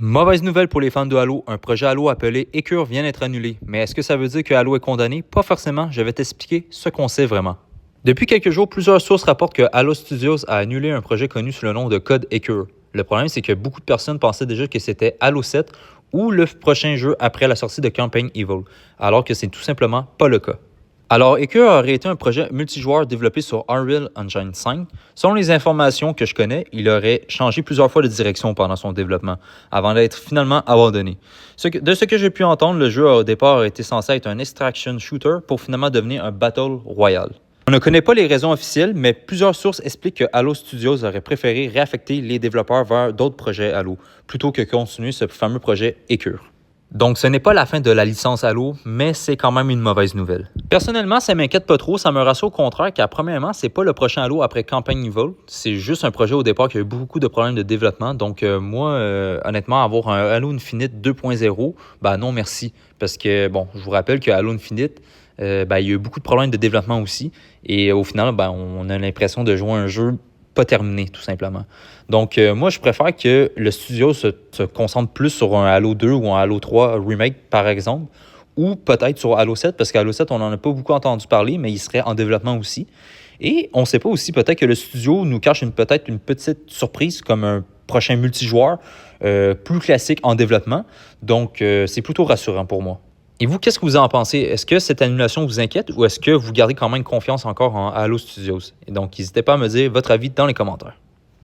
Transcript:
Mauvaise nouvelle pour les fans de Halo, un projet Halo appelé Écure vient d'être annulé. Mais est-ce que ça veut dire que Halo est condamné? Pas forcément, je vais t'expliquer ce qu'on sait vraiment. Depuis quelques jours, plusieurs sources rapportent que Halo Studios a annulé un projet connu sous le nom de Code Écure. Le problème, c'est que beaucoup de personnes pensaient déjà que c'était Halo 7 ou le prochain jeu après la sortie de Campaign Evil, alors que c'est tout simplement pas le cas. Alors, Écure aurait été un projet multijoueur développé sur Unreal Engine 5. Selon les informations que je connais, il aurait changé plusieurs fois de direction pendant son développement, avant d'être finalement abandonné. De ce que j'ai pu entendre, le jeu au départ a été censé être un extraction shooter pour finalement devenir un Battle Royale. On ne connaît pas les raisons officielles, mais plusieurs sources expliquent que Halo Studios aurait préféré réaffecter les développeurs vers d'autres projets Halo, plutôt que continuer ce fameux projet Écure. Donc, ce n'est pas la fin de la licence Halo, mais c'est quand même une mauvaise nouvelle. Personnellement, ça m'inquiète pas trop, ça me rassure au contraire car premièrement, c'est pas le prochain Halo après Campaign Evil, c'est juste un projet au départ qui a eu beaucoup de problèmes de développement. Donc moi, honnêtement, avoir un Halo Infinite 2.0, ben non merci. Parce que, bon, je vous rappelle que Halo Infinite, il y a eu beaucoup de problèmes de développement aussi. Et au final, on a l'impression de jouer un jeu pas terminé, tout simplement. Donc, moi, je préfère que le studio se concentre plus sur un Halo 2 ou un Halo 3 remake, par exemple, ou peut-être sur Halo 7, parce qu'Halo 7, on n'en a pas beaucoup entendu parler, mais il serait en développement aussi. Et on ne sait pas aussi, peut-être que le studio nous cache peut-être une petite surprise, comme un prochain multijoueur plus classique en développement. Donc, c'est plutôt rassurant pour moi. Et vous, qu'est-ce que vous en pensez? Est-ce que cette annulation vous inquiète ou est-ce que vous gardez quand même confiance encore en Halo Studios? Et donc, n'hésitez pas à me dire votre avis dans les commentaires.